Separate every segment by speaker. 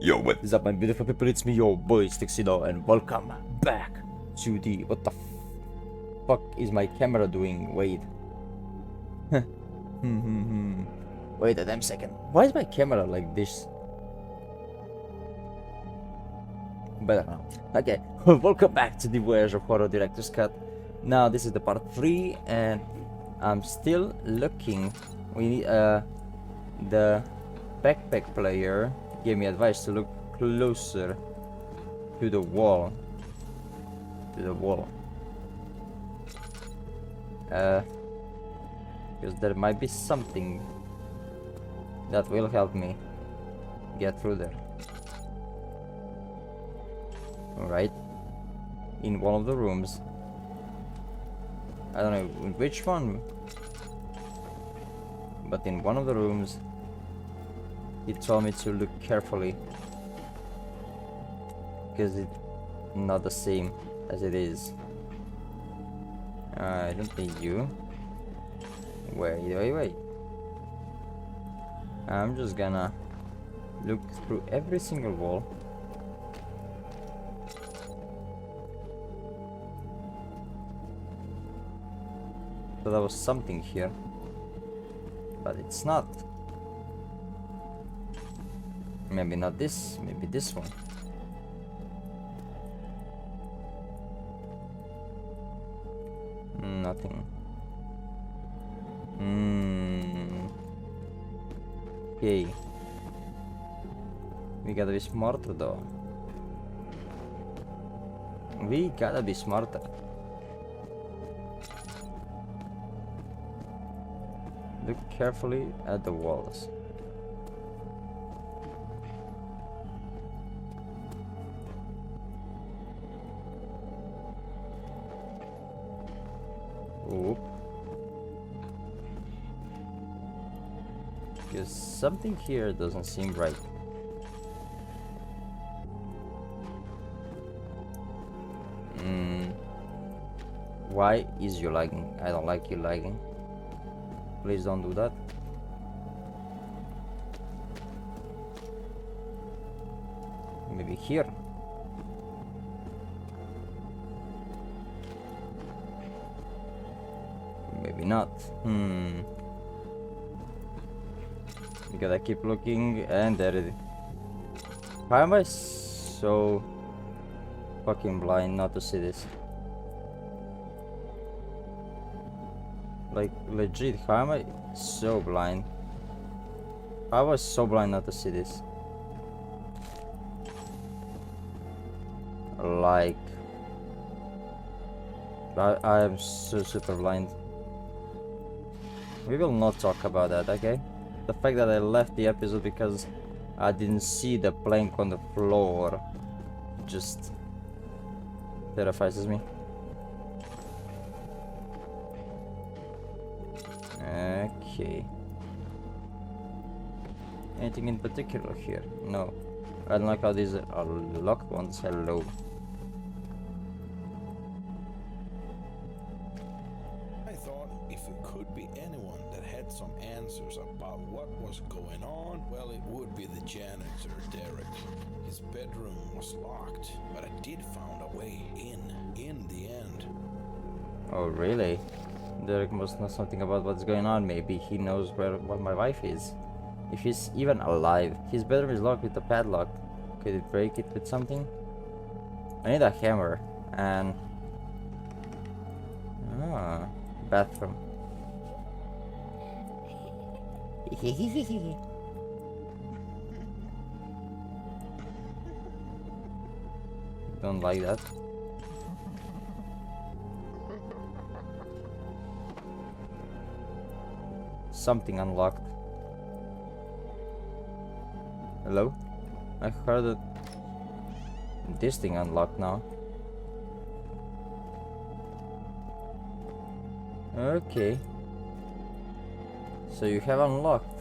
Speaker 1: Yo, what?
Speaker 2: What's up, my beautiful people? It's me, your boy Stixino, and welcome back to the. What the fuck is my camera doing? Wait. Wait a damn second. Why is my camera like this? Better now. Okay, welcome back to the Voyage of Horror Director's Cut. Now, this is the part 3, and I'm still looking. We need, the backpack player gave me advice to look closer to the wall. Because there might be something that will help me get through there. Alright. In one of the rooms. I don't know which one, but in one of the rooms he told me to look carefully, because it's not the same as it is. I don't need you. Wait. I'm just gonna look through every single wall. So there was something here, but it's not. Maybe not this, maybe this one. Nothing. Okay. We gotta be smarter though. We gotta be smarter. Look carefully at the walls. Oh. Because something here doesn't seem right. Why is you lagging? I don't like you lagging. Please don't do that. Maybe here. Maybe not. We gotta keep looking, and there it is. Why am I so fucking blind not to see this? Like, legit, how am I so blind? I was so blind not to see this. Like, I am so super blind. We will not talk about that, okay? The fact that I left the episode because I didn't see the plank on the floor just terrifies me. Okay. Anything in particular here? No. I don't like how these are locked ones. Hello.
Speaker 3: I thought if it could be anyone that had some answers about what was going on, well, it would be the janitor, Derek. His bedroom was locked, but I did find a way in the end.
Speaker 2: Oh, really? Derek must know something about what's going on. Maybe he knows where my wife is. If he's even alive. His bedroom is locked with a padlock. Could it break it with something? I need a hammer and bathroom. Don't like that. Something unlocked. Hello? I heard that this thing unlocked now. Okay. So you have unlocked.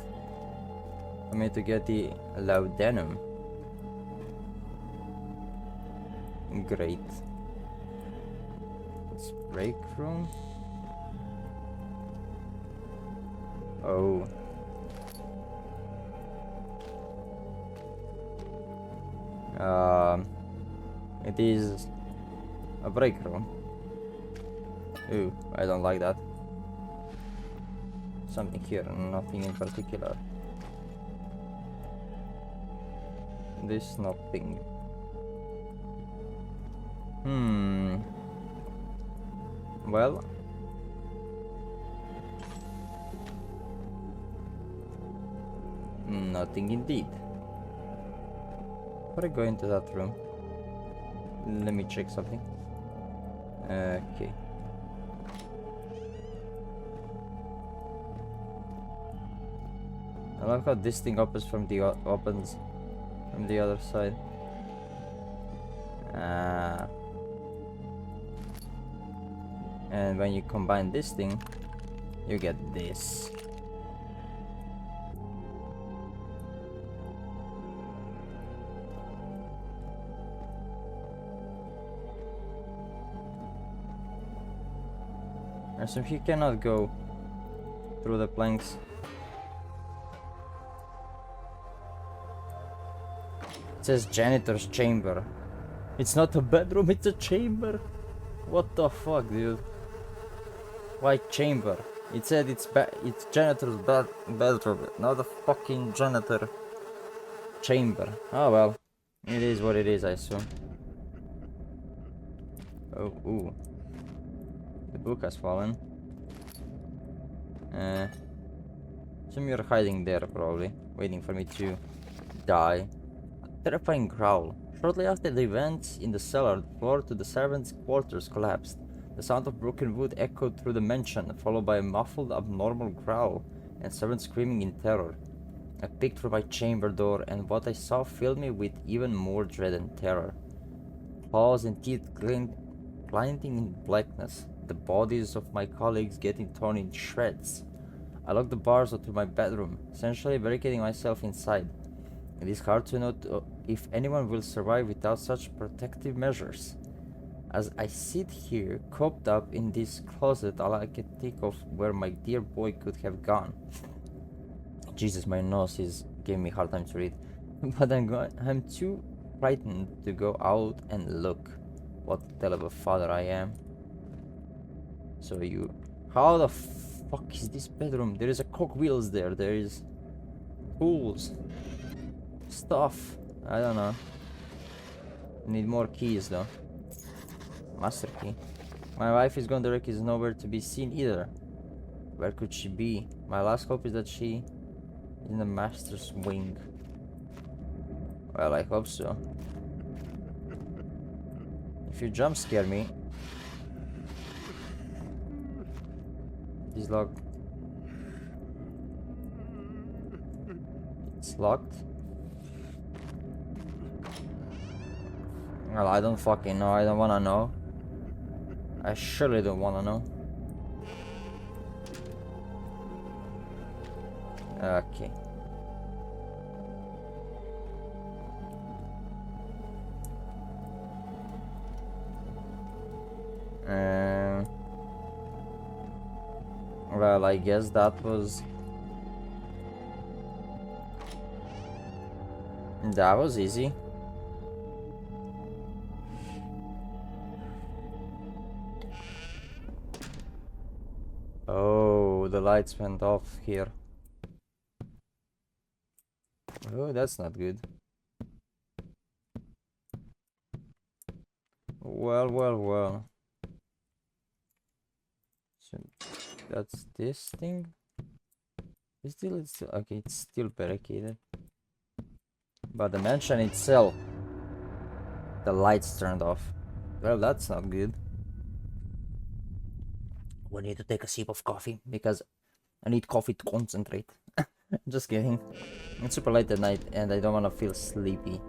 Speaker 2: I mean to get the laudanum. Great. It's break room. Oh. It is a break room. Ooh, I don't like that. Something here, nothing in particular. This nothing. Well, nothing indeed. Before I go into that room, let me check something. Okay. I like how this thing opens from the other side. And when you combine this thing, you get this. And so he cannot go through the planks. It says janitor's chamber. It's not a bedroom, it's a chamber. What the fuck, dude? Why chamber? It said it's janitor's bedroom, not a fucking janitor chamber. Oh well, it is what it is, I assume. Oh, ooh. The book has fallen. So you're hiding there, probably, waiting for me to die. A terrifying growl. Shortly after the events in the cellar, the floor to the servants' quarters collapsed. The sound of broken wood echoed through the mansion, followed by a muffled, abnormal growl and servants screaming in terror. I peeked through my chamber door, and what I saw filled me with even more dread and terror. Claws and teeth glinting in blackness, the bodies of my colleagues getting torn in shreds. I locked the bars to my bedroom, essentially barricading myself inside. It is hard to know if anyone will survive without such protective measures. As I sit here, cooped up in this closet, all I can think of where my dear boy could have gone. Jesus, my nose is giving me a hard time to read. But I'm too frightened to go out and look. What a terrible father I am. So how the fuck is this bedroom? There is a cogwheels there. There is tools, stuff. I don't know. Need more keys though. Master key. My wife is gone. The wreck is nowhere to be seen either. Where could she be? My last hope is that she is in the master's wing. Well, I hope so. If you jump scare me. It is locked. It's locked. Well, I don't fucking know. I don't wanna know. I surely don't wanna know. Okay. Well, I guess that was easy. Oh, the lights went off here. Oh, that's not good. Well. So that's this thing. It's still okay. It's still barricaded. But the mansion itself, the lights turned off. Well, that's not good. We need to take a sip of coffee because I need coffee to concentrate. Just kidding. It's super late at night and I don't want to feel sleepy.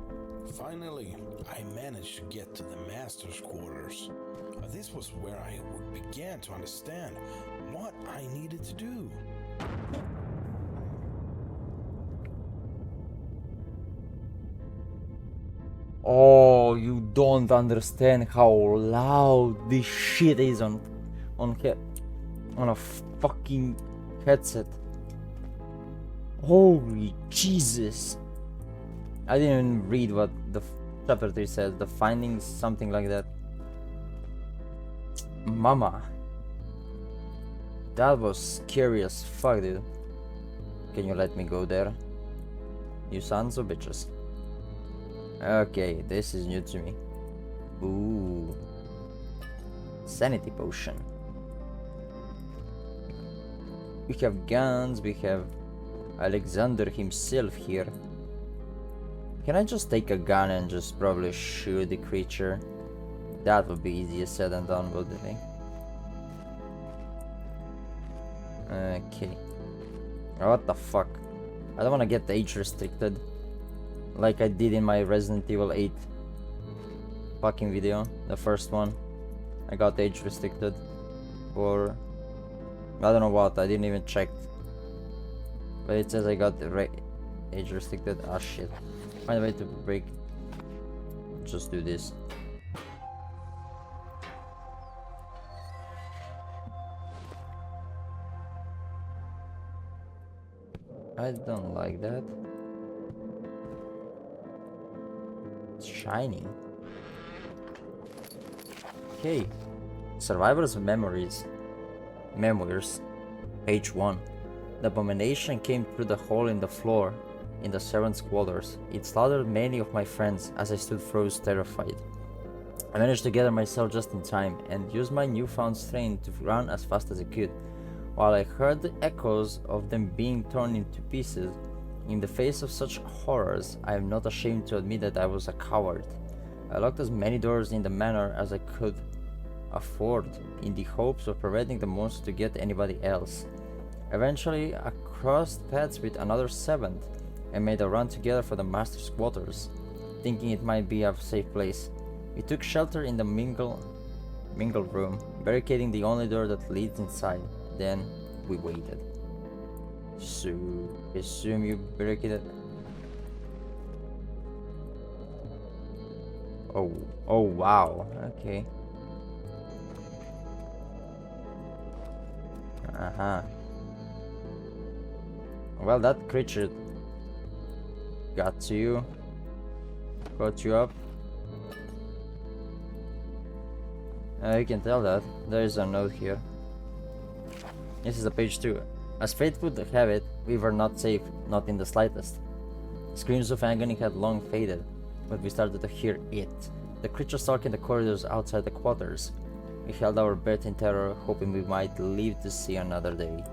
Speaker 3: Finally, I managed to get to the master's quarters. This was where I began to understand what I needed to do.
Speaker 2: Oh, you don't understand how loud this shit is on a fucking headset. Holy Jesus. I didn't even read what the Chapter 3 says the findings, something like that. Mama. That was scary as fuck, dude. Can you let me go there? You sons of bitches. Okay, this is new to me. Ooh. Sanity potion. We have guns, we have Alexander himself here. Can I just take a gun and just probably shoot the creature? That would be easier said than done, wouldn't it? Okay. What the fuck? I don't want to get age restricted like I did in my Resident Evil 8 fucking video, the first one. I got age restricted for I don't know what, I didn't even check, but it says I got age restricted. Ah shit. Find a way to break. Just do this. I don't like that. It's shiny. Okay. Survivor's memories. Memoirs. Page 1. The abomination came through the hole in the floor in the servants' quarters. It slaughtered many of my friends as I stood froze terrified. I managed to gather myself just in time and used my newfound strength to run as fast as I could. While I heard the echoes of them being torn into pieces, in the face of such horrors, I am not ashamed to admit that I was a coward. I locked as many doors in the manor as I could afford, in the hopes of preventing the monster to get anybody else. Eventually, I crossed paths with another servant and made a run together for the master's quarters, thinking it might be a safe place. We took shelter in the mingle room, barricading the only door that leads inside. Then we waited. So, assume you barricaded. Oh wow. Okay. Well, that creature got to you. Got you up. You can tell that. There is a note here. This is a page 2. As fate would have it, we were not safe, not in the slightest. Screams of agony had long faded, but we started to hear it. The creature stalking the corridors outside the quarters. We held our breath in terror, hoping we might live to see another day.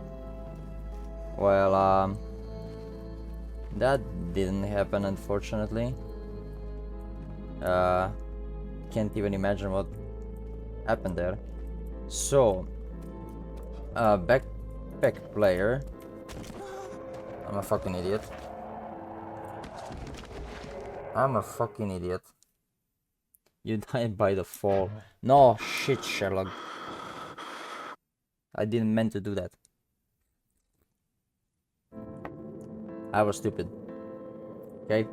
Speaker 2: Well, that didn't happen, unfortunately. Can't even imagine what happened there. So, backpack player. I'm a fucking idiot. You died by the fall. No, shit, Sherlock. I didn't mean to do that. I was stupid. Okay.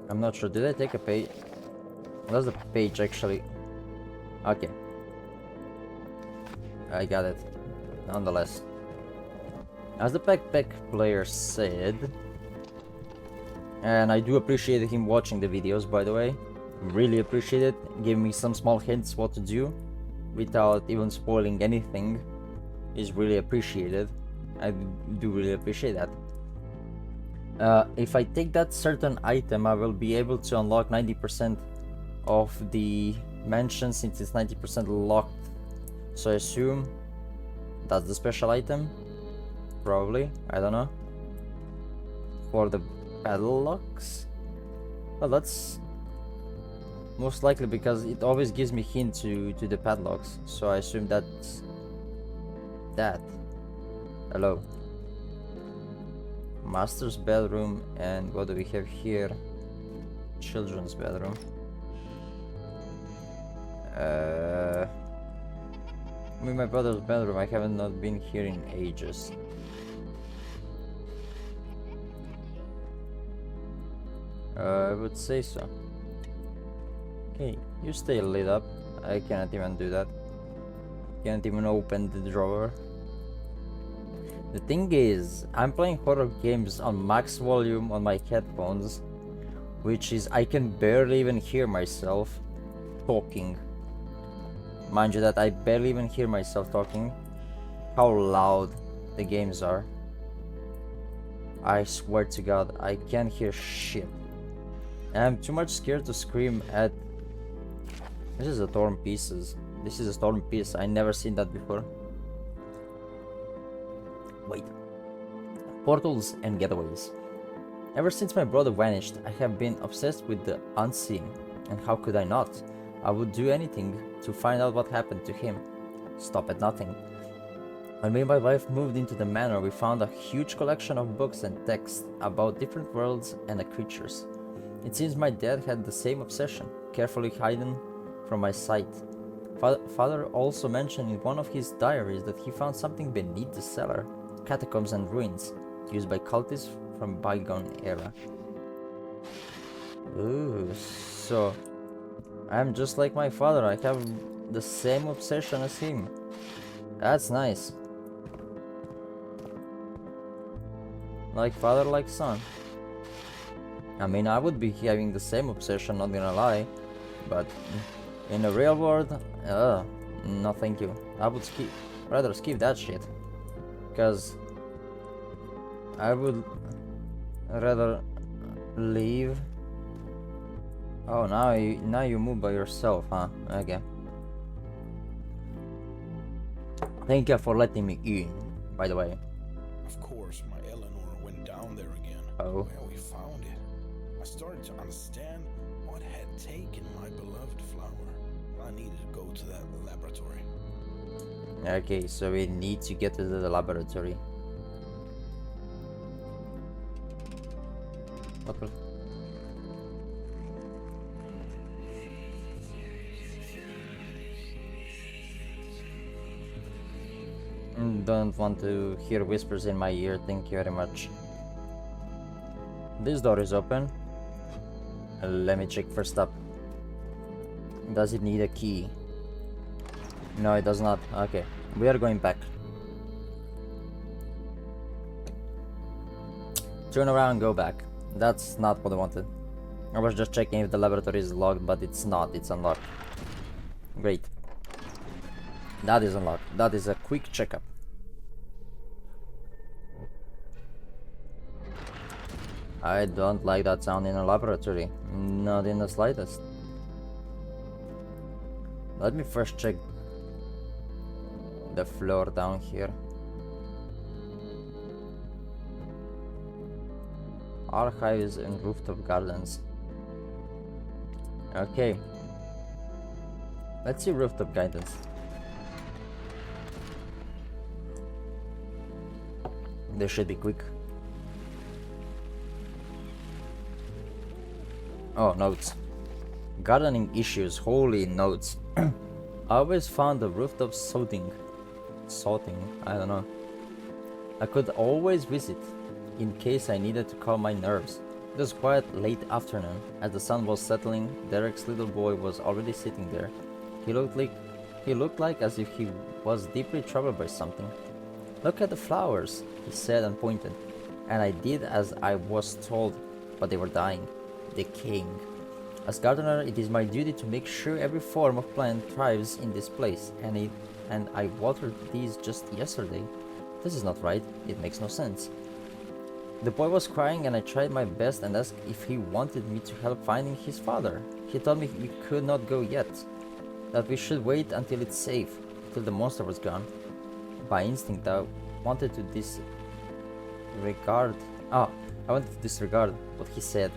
Speaker 2: I'm not sure. Did I take a page? What's the page actually? Okay. I got it. Nonetheless. As the backpack player said, and I do appreciate him watching the videos, by the way. Really appreciate it. Giving me some small hints what to do without even spoiling anything is really appreciated. I do really appreciate that. If I take that certain item, I will be able to unlock 90% of the mansion since it's 90% locked. So I assume that's the special item. Probably. I don't know. For the padlocks? Well, that's most likely because it always gives me hint to the padlocks. So I assume that's that. Hello. Master's bedroom, and what do we have here? Children's bedroom. In my brother's bedroom, I haven't not been here in ages. I would say so. Okay, you stay lit up. I cannot even do that. Can't even open the drawer. The thing is, I'm playing horror games on max volume on my headphones which is I can barely even hear myself talking. Mind you that I barely even hear myself talking. How loud the games are. I swear to God, I can't hear shit. And I'm too much scared to scream at... This is a torn pieces. This is a torn piece. I never seen that before. Wait. Portals and getaways. Ever since my brother vanished, I have been obsessed with the unseen. And how could I not? I would do anything to find out what happened to him. Stop at nothing. When me and my wife moved into the manor, we found a huge collection of books and texts about different worlds and the creatures. It seems my dad had the same obsession, carefully hidden from my sight. Father also mentioned in one of his diaries that he found something beneath the cellar, catacombs and ruins, used by cultists from bygone era. Ooh, so I'm just like my father. I have the same obsession as him. That's nice. Like father, like son. I mean, I would be having the same obsession, not gonna lie, but in the real world, no thank you. I would rather skip that shit, because I would rather leave. Oh, now you move by yourself, huh? Okay. Thank you for letting me in, by the way.
Speaker 3: Of course, my Eleanor went down there again.
Speaker 2: Oh.
Speaker 3: Where we found it. I started to understand what had taken my beloved flower. I needed to go to that laboratory.
Speaker 2: Okay, so we need to get to the laboratory. Okay. Don't want to hear whispers in my ear, thank you very much. This door is open. Let me check first up. Does it need a key? No, it does not. Okay, we are going back. Turn around and go back. That's not what I wanted. I was just checking if the laboratory is locked, but it's not. It's unlocked. Great. That is unlocked. That is a quick checkup. I don't like that sound in a laboratory. Not in the slightest. Let me first check the floor down here. Archives and rooftop gardens. Okay. Let's see rooftop gardens. This should be quick. Oh, notes. Gardening issues, holy notes. I always found the rooftop sorting, I don't know. I could always visit in case I needed to calm my nerves. It was quite late afternoon. As the sun was settling, Derek's little boy was already sitting there. He looked like as if he was deeply troubled by something. Look at the flowers, he said and pointed. And I did as I was told, but they were dying, decaying. As gardener, it is my duty to make sure every form of plant thrives in this place, and I watered these just yesterday. This is not right, it makes no sense. The boy was crying and I tried my best and asked if he wanted me to help finding his father. He told me we could not go yet, that we should wait until it's safe, till the monster was gone. By instinct, I wanted to disregard what he said,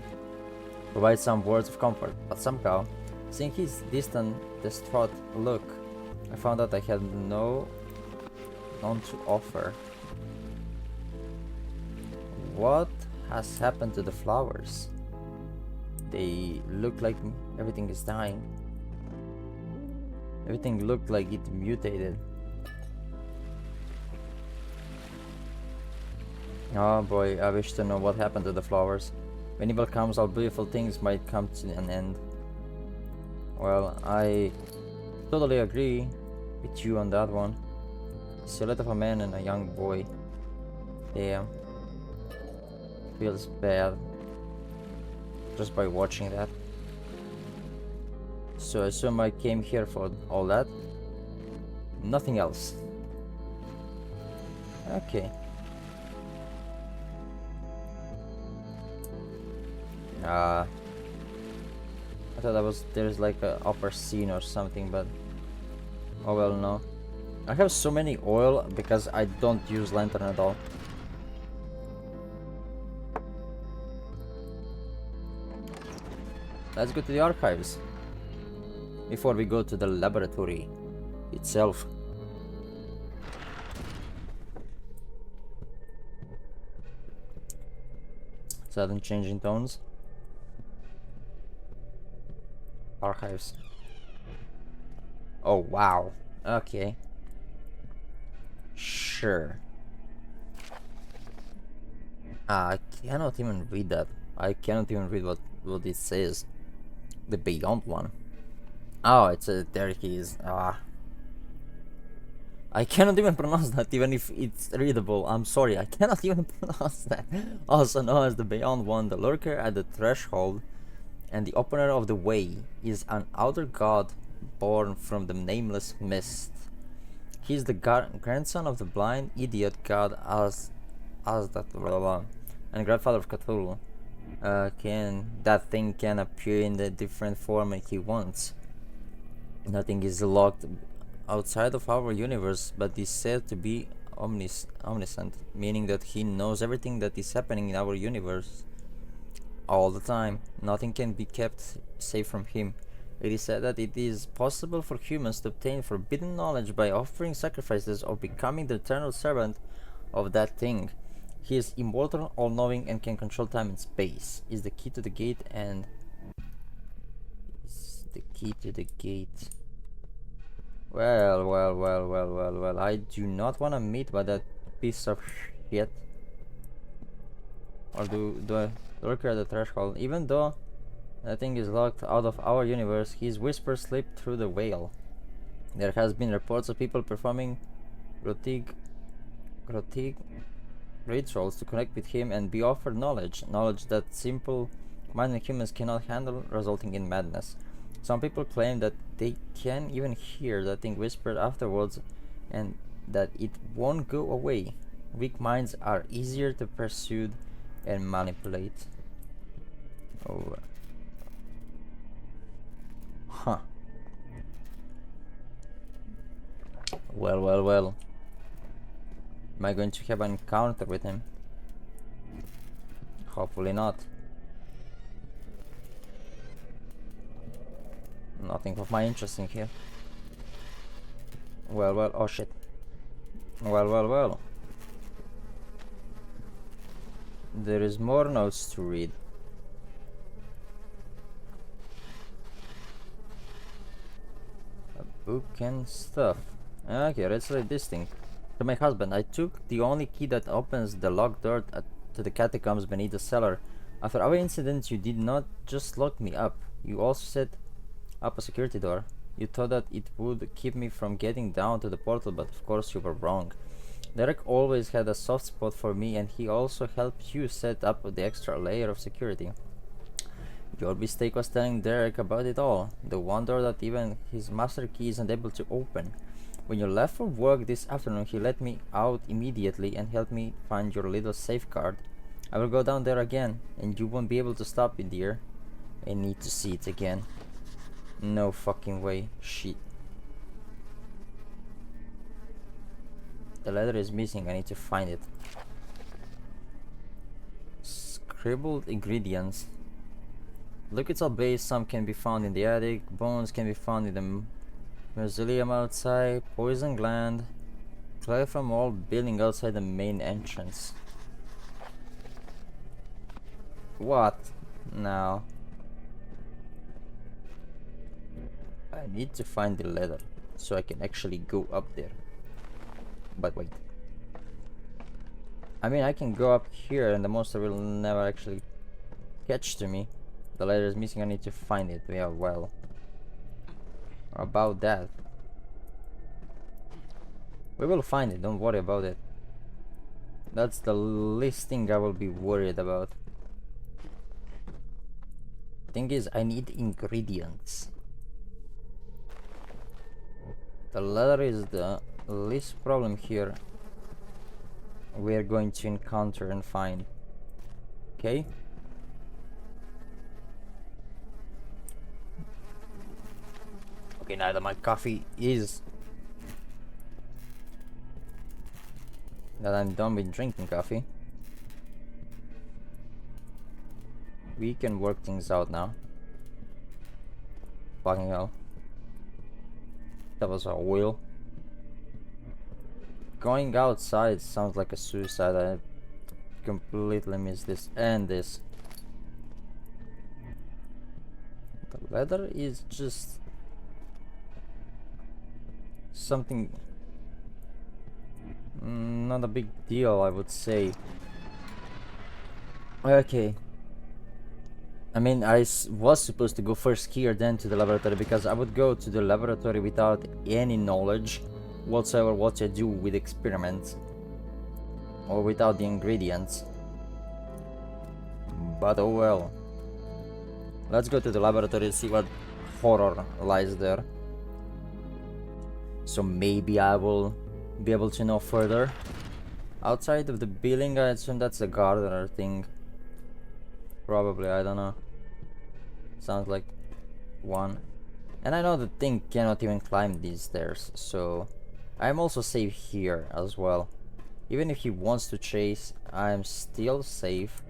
Speaker 2: provide some words of comfort, but somehow, seeing his distant, distraught look, I found that I had none to offer. What has happened to the flowers? They look like everything is dying. Everything looked like it mutated. Oh boy, I wish to know what happened to the flowers. When evil comes, all beautiful things might come to an end. Well, I totally agree with you on that one. Silhouette of a man and a young boy. Damn. Feels bad. just by watching that. So I assume I came here for all that. Nothing else. Okay. I thought there's like a upper scene or something, but oh well, no. I have so many oil because I don't use lantern at all. Let's go to the archives before we go to the laboratory itself. Sudden change in tones. Archives. Oh wow. Okay. Sure. I cannot even read that. I cannot even read what it says. The Beyond one. Oh, there he is. I cannot even pronounce that, even if it's readable. I'm sorry, I cannot even pronounce that. Also known as the Beyond One, the lurker at the threshold and the opener of the way is an outer god born from the nameless mist. He is the grandson of the blind idiot god as that blah, blah, and grandfather of Cthulhu. That thing can appear in the different form he wants. Nothing is locked outside of our universe, but is said to be omniscient, meaning that he knows everything that is happening in our universe all the time. Nothing can be kept safe from him. It is said that it is possible for humans to obtain forbidden knowledge by offering sacrifices or becoming the eternal servant of that thing. He is immortal, all-knowing, and can control time and space. Is the key to the gate and... Is the key to the gate... Well, I do not want to meet by that piece of shit. Or do I lurk at the threshold? Even though that thing is locked out of our universe, his whispers slip through the veil. There has been reports of people performing grotesque rituals to connect with him and be offered knowledge that simple-minded humans cannot handle, resulting in madness. Some people claim that they can even hear that thing whispered afterwards and that it won't go away. Weak minds are easier to pursue and manipulate. Oh. Huh. Well. Am I going to have an encounter with him? Hopefully not. Nothing of my interest in here. Well, oh shit. Well. There is more notes to read. A book and stuff. Okay, let's read this thing. To my husband, I took the only key that opens the locked door to the catacombs beneath the cellar. After our incident, you did not just lock me up. You also set up a security door. You thought that it would keep me from getting down to the portal, but of course you were wrong. Derek always had a soft spot for me, and he also helped you set up the extra layer of security. Your mistake was telling Derek about it all, the one door that even his master key isn't able to open. When you left for work this afternoon, he let me out immediately and helped me find your little safeguard. I will go down there again, and you won't be able to stop me, dear. I need to see it again. No fucking way. Shit. The letter is missing. I need to find it. Scribbled ingredients. Liquids are base. Some can be found in the attic. Bones can be found in the mausoleum outside. Poison gland. Clay from all building outside the main entrance. What? Now. I need to find the letter so I can actually go up there. But wait. I mean, I can go up here and the monster will never actually catch to me. The letter is missing. I need to find it. Yeah, well. About that. We will find it. Don't worry about it. That's the least thing I will be worried about. thing is, I need ingredients. The leather is the least problem here we're going to encounter and find. Okay. Okay, now that my coffee is... that I'm done with drinking coffee, we can work things out now. Fucking hell. That was a wheel. Going outside sounds like a suicide. I completely missed this and this. The leather is just something not a big deal, I would say. Okay. I mean, was supposed to go first here, then to the laboratory, because I would go to the laboratory without any knowledge whatsoever what to do with experiments, or without the ingredients. But oh well. Let's go to the laboratory and see what horror lies there. So maybe I will be able to know further. Outside of the building, I assume that's the gardener thing. Probably, I don't know. Sounds like one. And I know the thing cannot even climb these stairs, so I'm also safe here as well. Even if he wants to chase, I'm still safe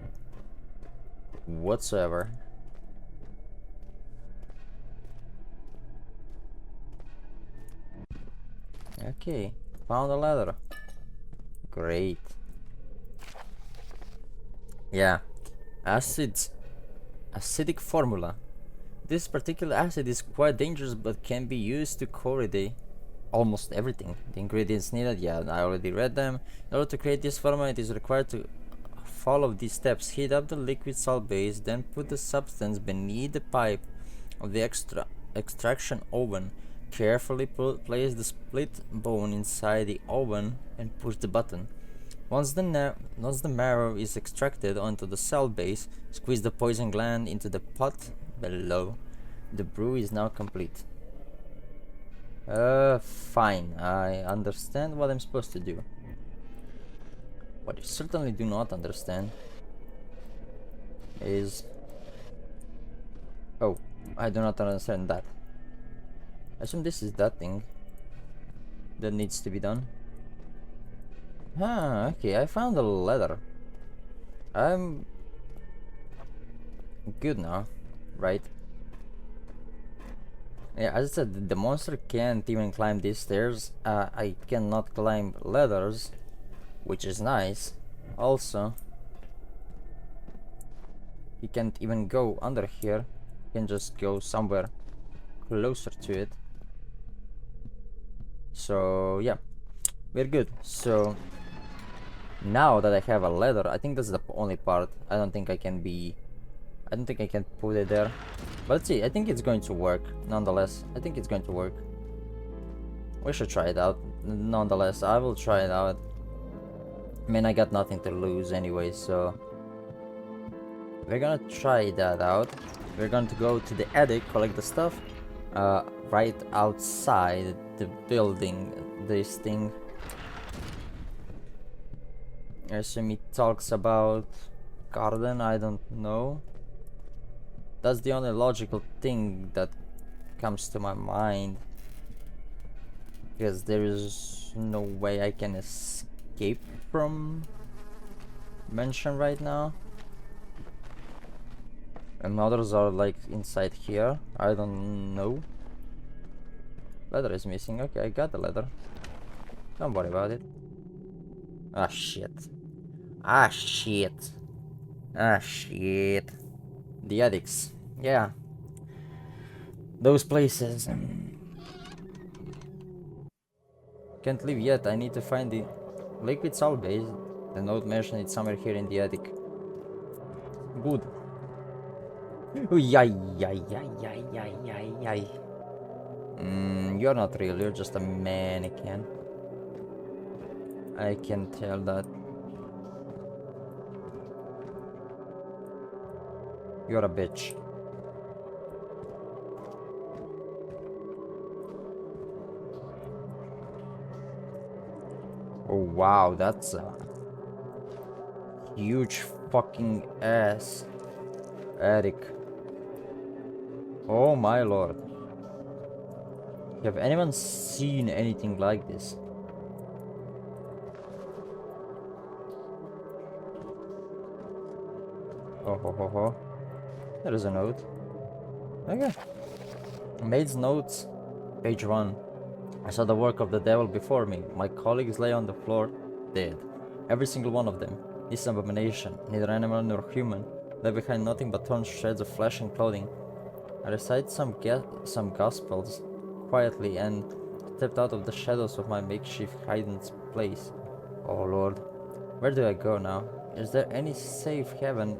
Speaker 2: whatsoever. Okay, found a ladder. Great. Yeah, acidic formula. This particular acid is quite dangerous but can be used to corrode almost everything. The ingredients needed, yeah, I already read them. In order to create this formula, it is required to follow these steps. Heat up the liquid salt base, then put the substance beneath the pipe of the extraction oven. Carefully place the split bone inside the oven and push the button. Once the marrow is extracted onto the cell base, squeeze the poison gland into the pot below. The brew is now complete. Fine. I understand what I'm supposed to do. What I certainly do not understand is... oh, I do not understand that. I assume this is that thing that needs to be done. Ah, okay, I found a letter. I'm good now, right? Yeah, as I said, the monster can't even climb these stairs. I cannot climb ladders, which is nice. Also, he can't even go under here. He can just go somewhere closer to it. So yeah, we're good. So now that I have a ladder, I think that's the only part. I don't think I can put it there. But let's see, I think it's going to work. Nonetheless, I think it's going to work. We should try it out. Nonetheless, I will try it out. I mean, I got nothing to lose anyway, so we're gonna try that out. We're going to go to the attic, collect the stuff. Right outside the building, this thing. I assume it talks about garden, I don't know. That's the only logical thing that comes to my mind. Because there is no way I can escape from mention right now. And others are like inside here, I don't know. Leather is missing. Okay, I got the leather. Don't worry about it. Ah, shit. Ah, shit. Ah, shit. The attics. Yeah. Those places. Can't leave yet. I need to find the liquid salt base. The note mentioned it somewhere here in the attic. Good. Yay, yay, yay, yay, yay, yay, yay. You're not real, you're just a mannequin. I can tell that. You're a bitch. Oh wow, that's a huge fucking ass attic. Oh my lord. Have anyone seen anything like this? Oh ho ho ho. There is a note. Okay. Maid's notes. Page 1. I saw the work of the devil before me. My colleagues lay on the floor, dead. Every single one of them. This abomination, neither animal nor human, left behind nothing but torn shreds of flesh and clothing. I recited some gospels quietly and stepped out of the shadows of my makeshift hiding place. Oh Lord, where do I go now? Is there any safe haven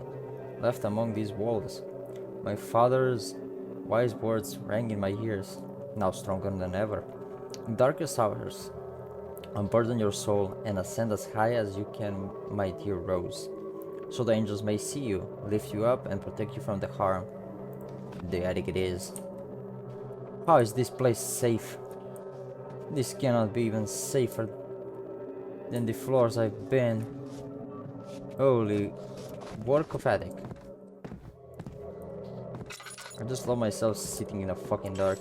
Speaker 2: left among these walls? My father's wise words rang in my ears, now stronger than ever. In darkest hours, unburden your soul and ascend as high as you can, my dear Rose, so the angels may see you, lift you up, and protect you from the harm. The attic it is. How is this place safe? This cannot be even safer than the floors I've been. Holy work of attic. I just love myself sitting in the fucking dark.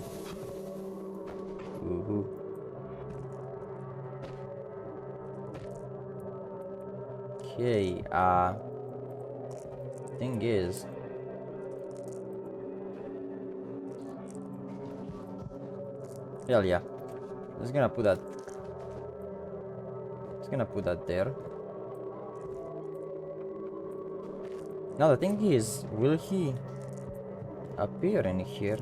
Speaker 2: Ooh. Okay, thing is, hell yeah. Just gonna put that. Just gonna put that there. Now the thing is, will he appear in here?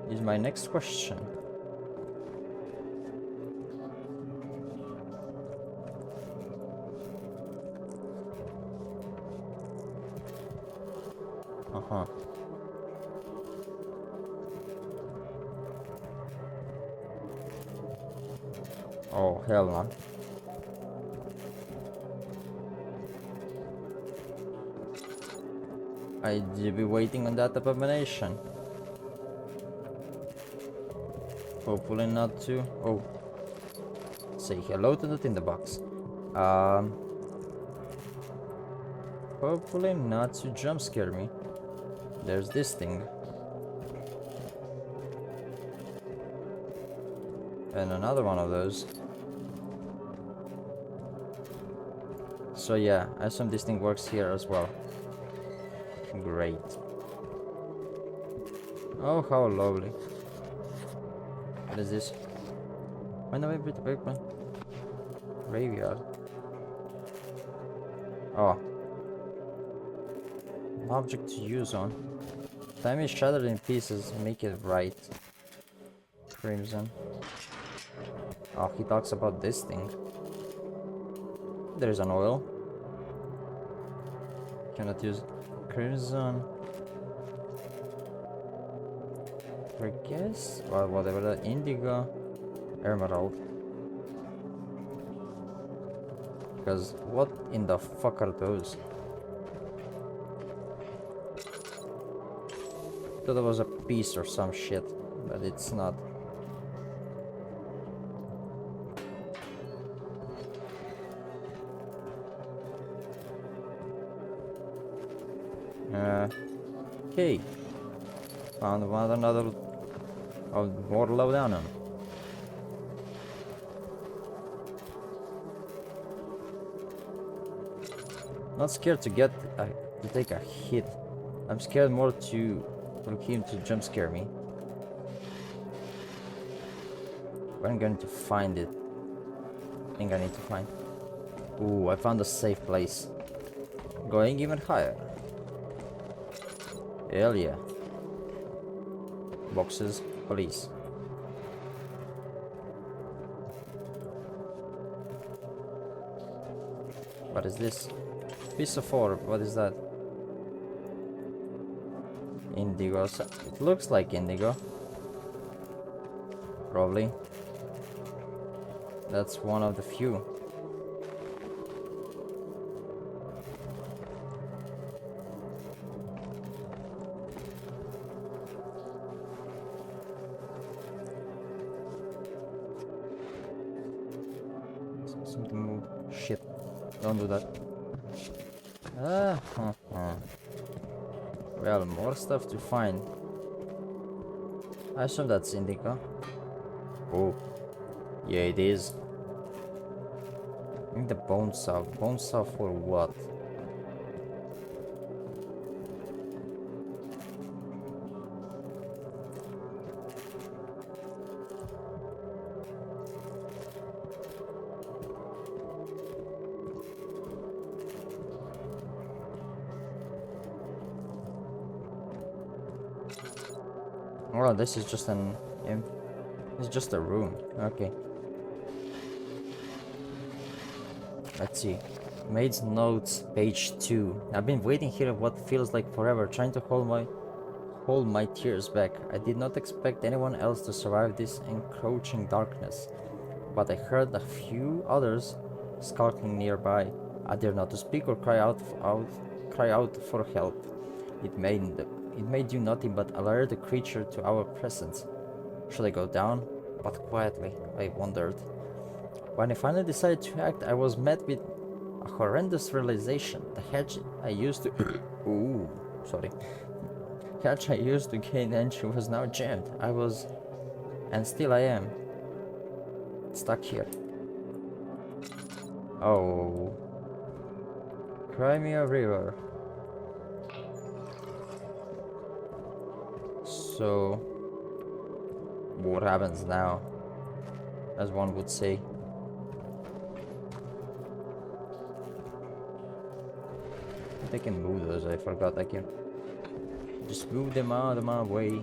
Speaker 2: Is my next question. Uh-huh. Oh, hell no. I'd be waiting on that abomination. Hopefully not to. Oh. Say hello to the tinderbox. Hopefully not to jump scare me. There's this thing. And another one of those. So yeah, I assume this thing works here as well. Great. Oh, how lovely. What is this? Find a way with the paper. Graveyard. Oh. An object to use on. Time is shattered in pieces. Make it right. Crimson. Oh, he talks about this thing. There's an oil. Cannot use crimson. I guess. Well, whatever that. Indigo. Emerald. Because what in the fuck are those? Thought it was a piece or some shit, but it's not. Okay. Found another more low down on. Not scared to get to take a hit. I'm scared more for him to jump scare me. But I'm going to find it. I think I need to find. Ooh, I found a safe place. Going even higher. Hell yeah. Boxes, police. What is this? Piece of ore, what is that? Indigo, it looks like indigo. Probably. That's one of the few. Something moved. Shit. Don't do that. Well, more stuff to find. I assume that's indica. Oh. Yeah, it is. I think the bone saw. Bone saw for what? Well, this is just an... It's just a room. Okay. Let's see. Maid's notes, page 2. I've been waiting here what feels like forever, trying to hold my tears back. I did not expect anyone else to survive this encroaching darkness, but I heard a few others skulking nearby. I dare not to speak or cry out for help. It made you nothing but alert the creature to our presence. Should I go down? But quietly, I wondered. When I finally decided to act, I was met with a horrendous realization. The hatch I used to... Ooh, sorry. Hatch I used to gain entry was now jammed. I was... And still I am. Stuck here. Oh. Cry me a river. So... What happens now? As one would say. I can move those, I forgot I can just move them out of my way.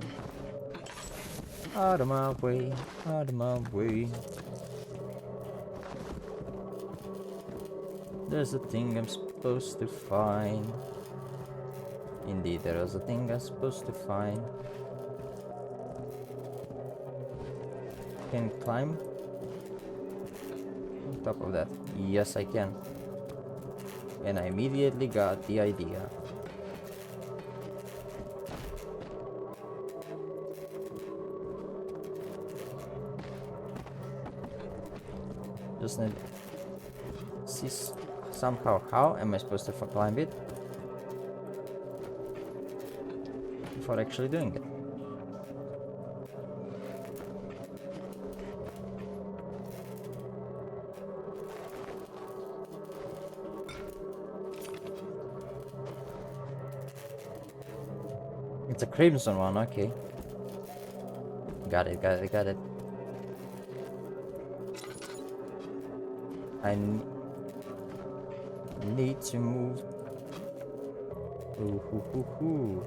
Speaker 2: Out of my way, out of my way. There's a thing I'm supposed to find. Indeed, there is a thing I'm supposed to find. Can you climb on top of that? Yes, I can. And I immediately got the idea. Just need to see somehow how am I supposed to climb it before actually doing it. It's a crimson one, okay. Got it, got it, got it. I need to move. Ooh, hoo, hoo, hoo.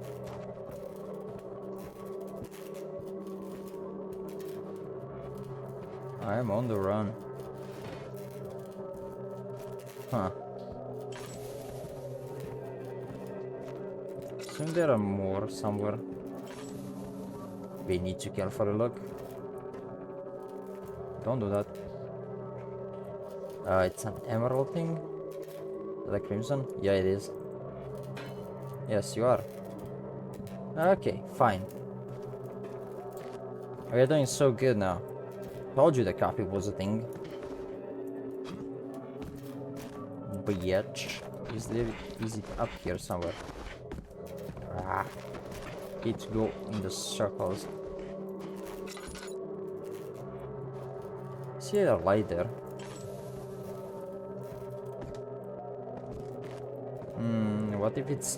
Speaker 2: I'm on the run. Huh. Assume there are more somewhere. We need to kill for a look. Don't do that. It's an emerald thing? The crimson? Yeah, it is. Yes, you are. Okay, fine. We are doing so good now. Told you the copy was a thing. Voyage. Is it up here somewhere? Ah. It go in the circles. See a light there. What if it's...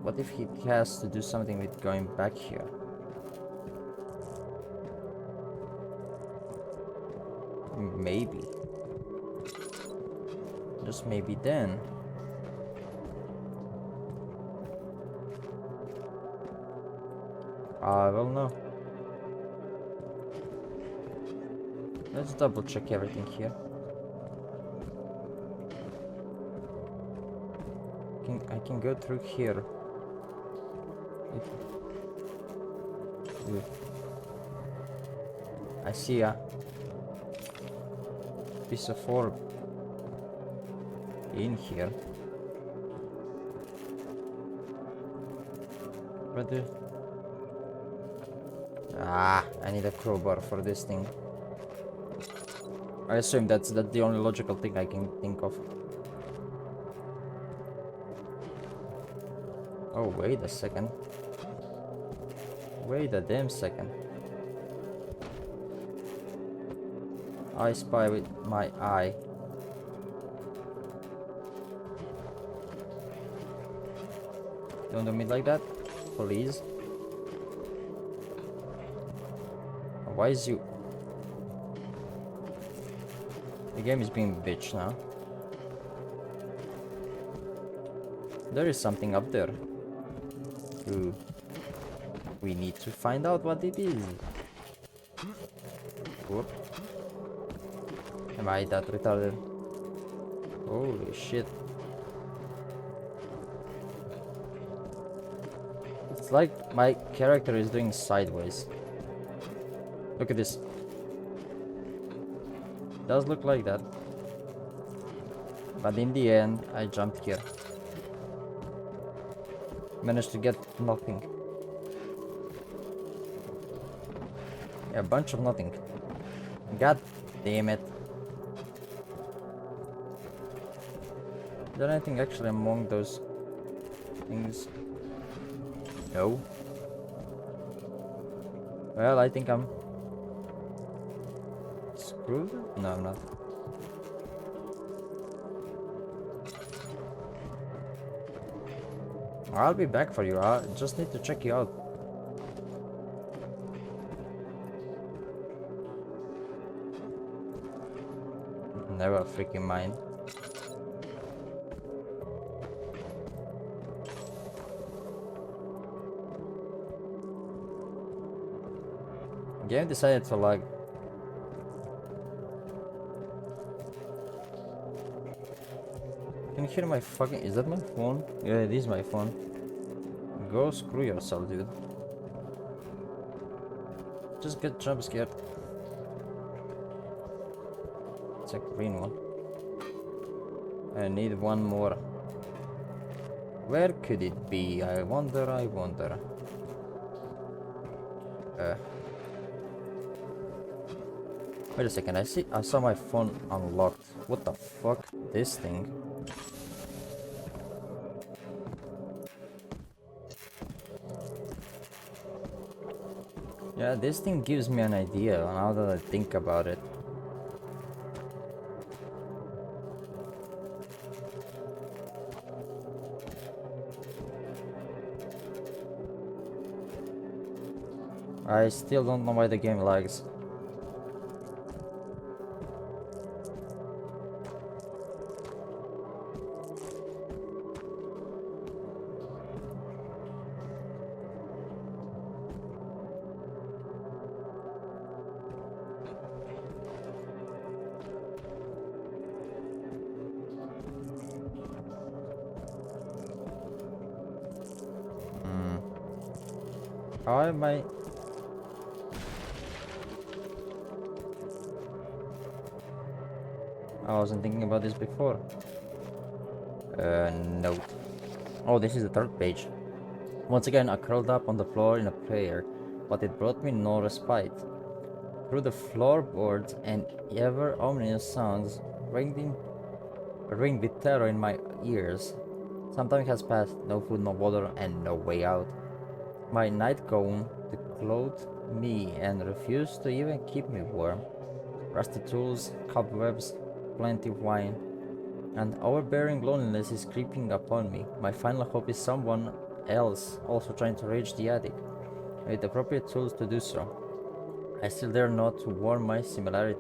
Speaker 2: What if he has to do something with going back here? Maybe. Just maybe then. I will know. Let's double check everything here. I can go through here. I see a piece of orb in here. What the... Ah, I need a crowbar for this thing. I assume that's the only logical thing I can think of. Oh, wait a second. Wait a damn second. I spy with my eye. Don't do me like that, please. Why is you... The game is being bitch now. There is something up there. Ooh. We need to find out what it is. Whoop. Am I that retarded? Holy shit. It's like my character is doing sideways. Look at this. Does look like that. But in the end, I jumped here. Managed to get nothing. A bunch of nothing. God damn it. Is there anything actually among those things? No. Well, I think I'm screwed? No, I'm not. I'll be back for you. I just need to check you out. Never freaking mind. Game decided to lag. Can you hear my fucking... Is that my phone? Yeah, it is my phone. Go screw yourself, dude. Just get jump scared. It's a green one. I need one more. Where could it be? I wonder, I wonder. Wait a second, I saw my phone unlocked. What the fuck? This thing. Yeah, this thing gives me an idea on how that I think about it. I still don't know why the game lags. How am I... I wasn't thinking about this before. No. Oh, this is the third page. Once again, I curled up on the floor in a prayer, but it brought me no respite. Through the floorboards and ever ominous sounds ringed with terror in my ears. Some time has passed, no food, no water, and no way out. My nightgown clothed me and refused to even keep me warm. Rusty tools, cobwebs, plenty of wine, and overbearing loneliness is creeping upon me. My final hope is someone else also trying to reach the attic, with appropriate tools to do so. I still dare not to warn my similarly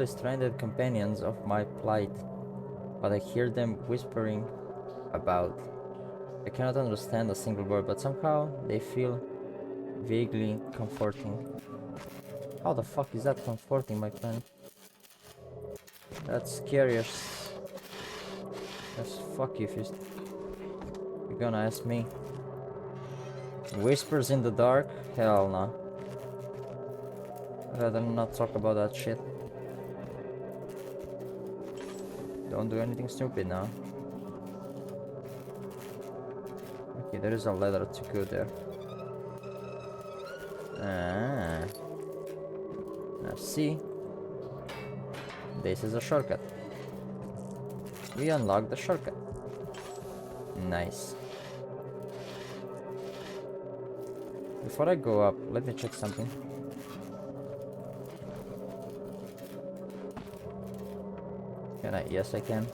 Speaker 2: stranded companions of my plight, but I hear them whispering about. I cannot understand a single word, but somehow they feel vaguely comforting. How the fuck is that comforting, my friend? That's scary as fuck if you're gonna ask me. Whispers in the dark? Hell no. I'd rather not talk about that shit. Don't do anything stupid now. Okay, there is a ladder to go there. Ah. Now see. This is a shortcut. We unlocked the shortcut. Nice. Before I go up, let me check something. Can I? Yes, I can.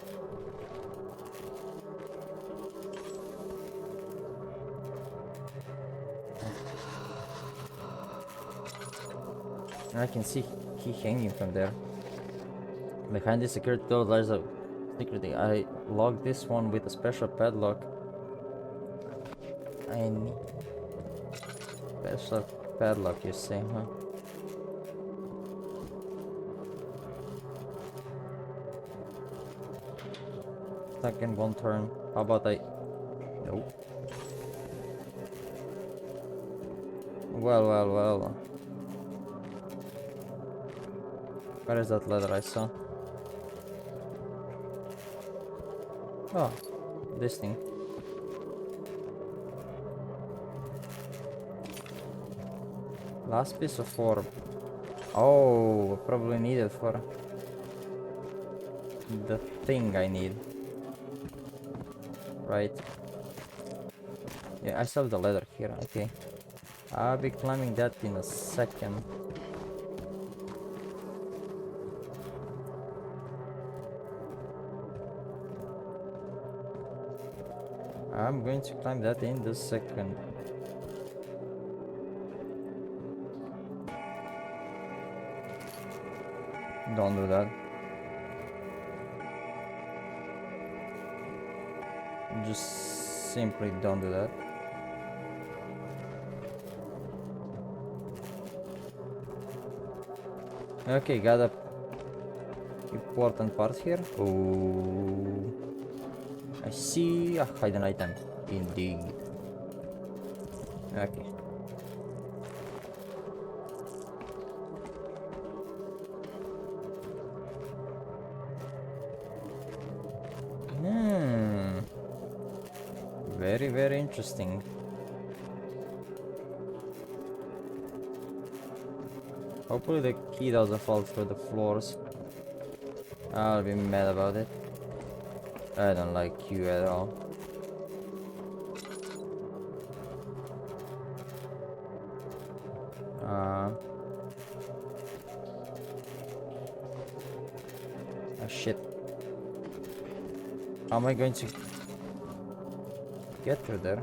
Speaker 2: I can see key hanging from there. Behind this security door lies a security. I locked this one with a special padlock. I need special padlock, you say, huh? Second one turn. How about I? Nope. Well. Where is that ladder I saw? Oh, this thing. Last piece of orb. Oh, probably needed for the thing I need. Right. Yeah, I saw the ladder here. Okay. I'll be climbing that in a second. I'm going to climb that in the second. Don't do that. Just simply don't do that. Okay, got a important part here. Oh, I see a hidden item. Indeed. Okay. Very interesting. Hopefully the key doesn't fall through the floors. I'll be mad about it. I don't like you at all. Oh shit. How am I going to get through there?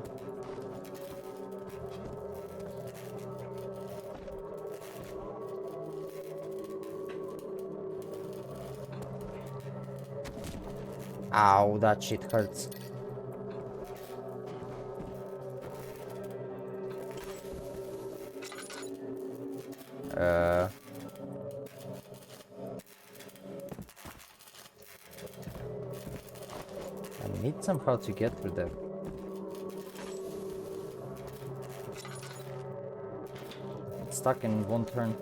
Speaker 2: Ow, that shit hurts. I need somehow to get through there. It's stuck in one turn.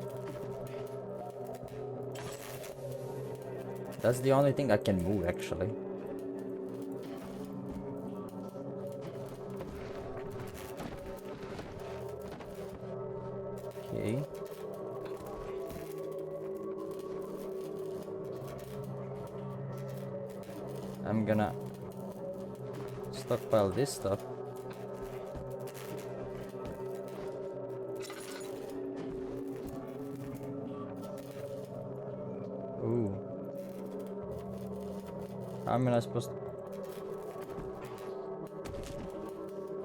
Speaker 2: That's the only thing I can move, actually. Okay. I'm gonna stockpile this stuff. Ooh. How am I supposed to...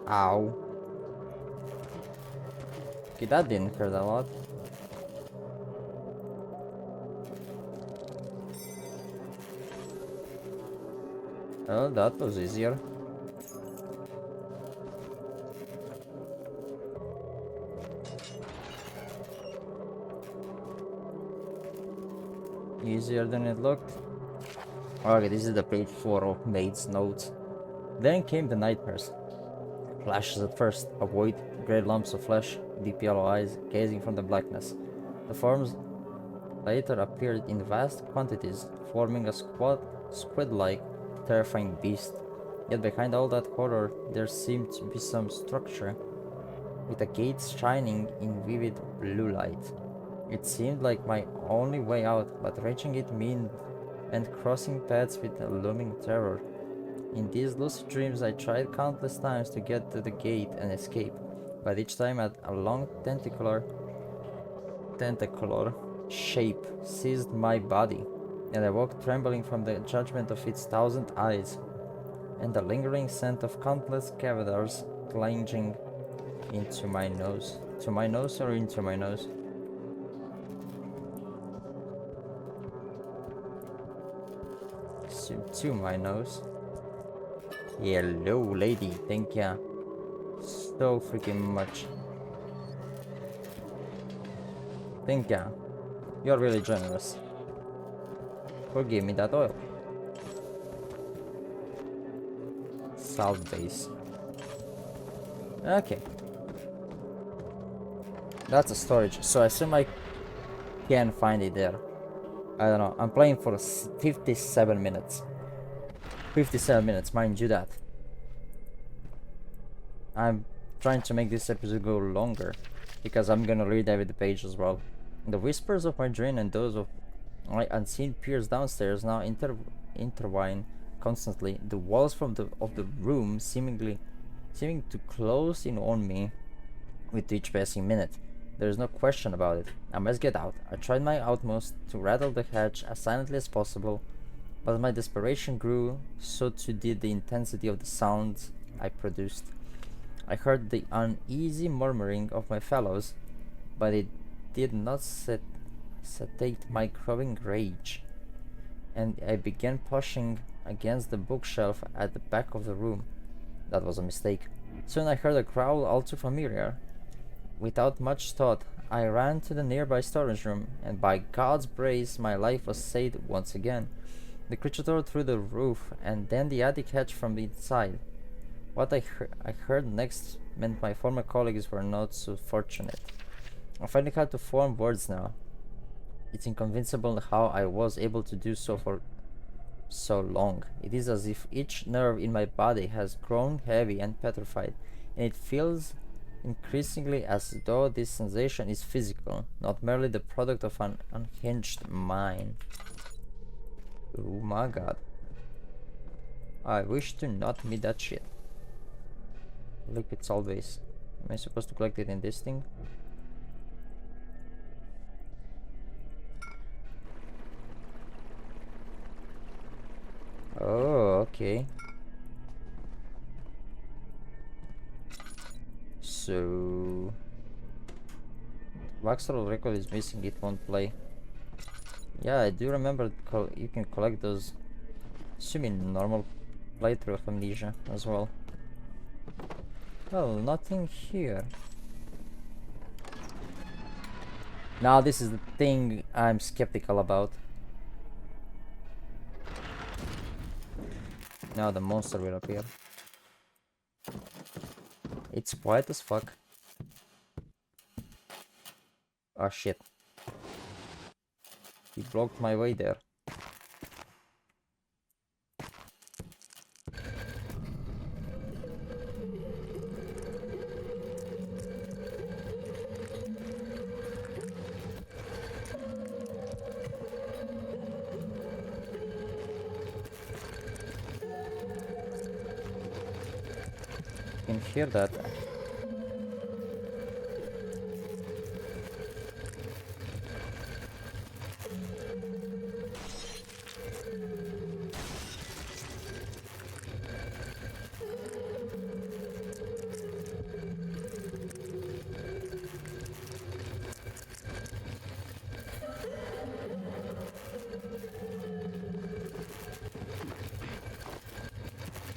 Speaker 2: Ow. Okay, that didn't hurt a lot. Oh, that was easier. Easier than it looked. Okay, this is the page 4 of Maid's notes. Then came the nightmares. Flashes at first, a void, grey lumps of flesh, deep yellow eyes gazing from the blackness. The forms later appeared in vast quantities, forming a squid-like, terrifying beast. Yet behind all that horror, there seemed to be some structure, with the gates shining in vivid blue light. It seemed like my only way out, but reaching it meant crossing paths with a looming terror. In these lucid dreams, I tried countless times to get to the gate and escape, but each time a long tentacular shape seized my body, and I woke trembling from the judgment of its thousand eyes, and the lingering scent of countless cadavers clinging into my nose. To my nose or into my nose? To my nose. Hello, lady. Thank ya so freaking much. Thank ya. You're really generous. Forgive me that oil. Salt base. Okay. That's a storage, so I assume I can find it there. I don't know. I'm playing for 57 minutes. 57 minutes, mind you that. I'm trying to make this episode go longer because I'm gonna read every page as well. The whispers of my dream and those of my unseen peers downstairs now intertwine constantly. The walls of the room seeming to close in on me with each passing minute. There is no question about it. I must get out. I tried my utmost to rattle the hatch as silently as possible, but as my desperation grew, so too did the intensity of the sounds I produced. I heard the uneasy murmuring of my fellows, but it did not sedate my growing rage, and I began pushing against the bookshelf at the back of the room. That was a mistake. Soon I heard a growl all too familiar. Without much thought, I ran to the nearby storage room, and by God's grace, my life was saved once again. The creature tore through the roof, and then the attic hatch from the inside. What I heard next meant my former colleagues were not so fortunate. I finally had to form words now. It's inconceivable how I was able to do so for so long. It is as if each nerve in my body has grown heavy and petrified, and it feels increasingly as though this sensation is physical, not merely the product of an unhinged mind. Oh my god. I wish to not meet that shit. Liquid salt base. Am I supposed to collect it in this thing? Oh, okay. So Waxroll record is missing, it won't play. Yeah, I do remember you can collect those, assuming normal playthrough of Amnesia as well. Well, nothing here. Now this is the thing I'm skeptical about. Now the monster will appear. It's quiet as fuck. Oh shit. He blocked my way there. You can hear that.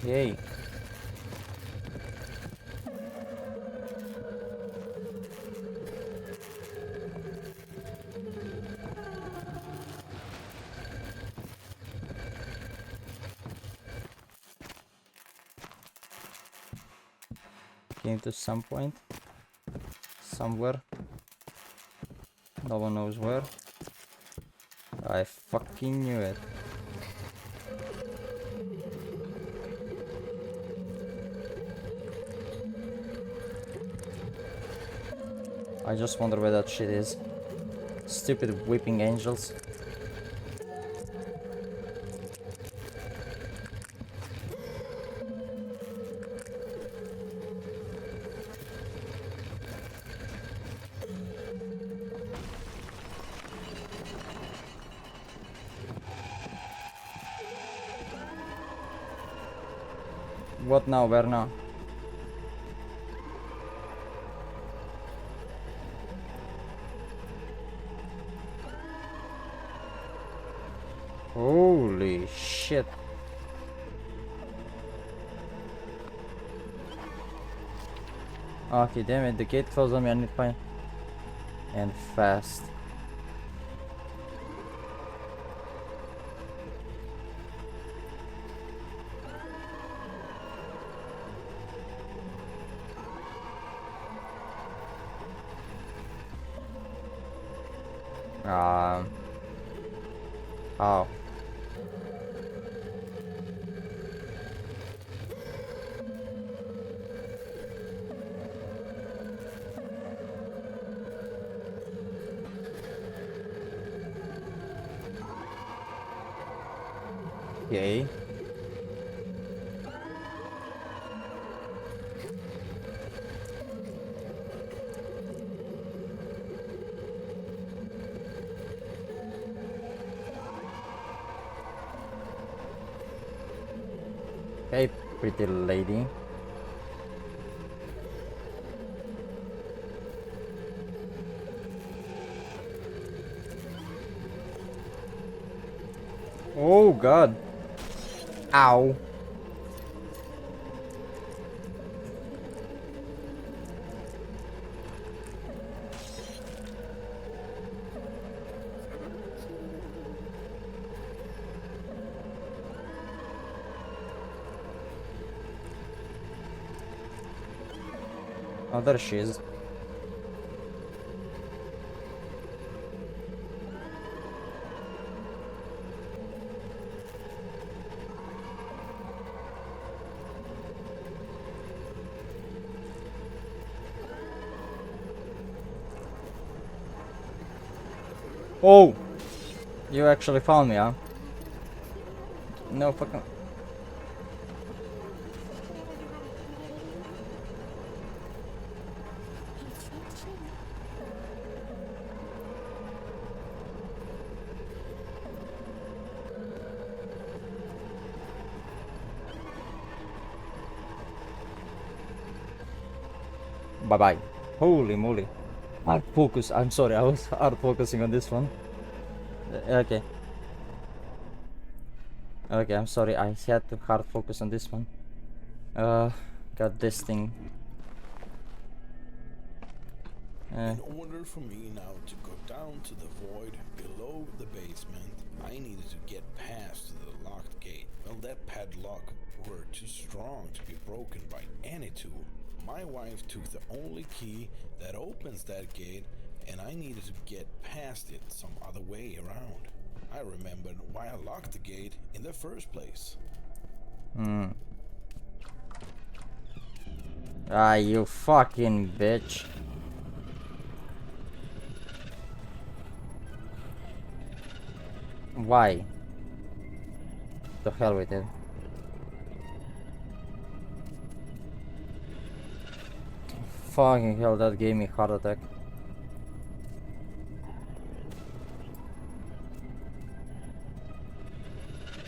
Speaker 2: Yay. Came to some point. Somewhere. No one knows where. I fucking knew it. I just wonder where that shit is. Stupid weeping angels. What now? Where now? Holy shit. Okay, damn it, the gate closed on me, I need to find... And fast. Oh. Okay. Hey, pretty lady. Oh god. Ow. Oh, there she is. Oh! You actually found me, huh? No fucking... Bye bye. Holy moly. Hard focus. I'm sorry, I was hard focusing on this one. Okay. Okay, I'm sorry. I had to hard focus on this one. Got this thing.
Speaker 3: In order for me now to go down to the void below the basement, I needed to get past the locked gate. Well, that padlock were too strong to be broken by any tool. My wife took the only key that opens that gate, and I needed to get past it some other way around. I remembered why I locked the gate in the first place.
Speaker 2: Ah, you fucking bitch. Why? The hell with it. Fucking hell, that gave me heart attack.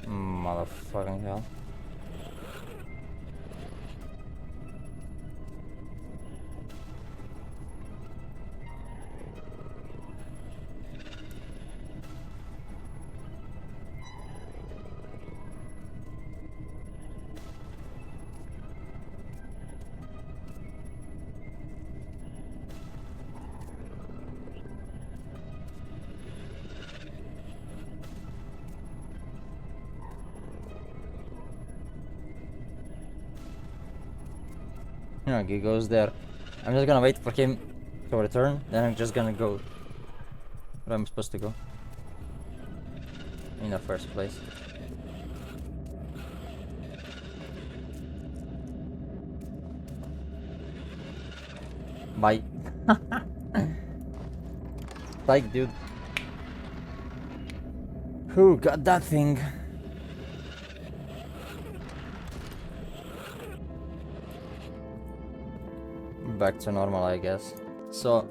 Speaker 2: Motherfucking hell. He goes there. I'm just gonna wait for him to return, then I'm just gonna go where I'm supposed to go. In the first place. Bye. Like, dude. Who got that thing? Back to normal, I guess. So,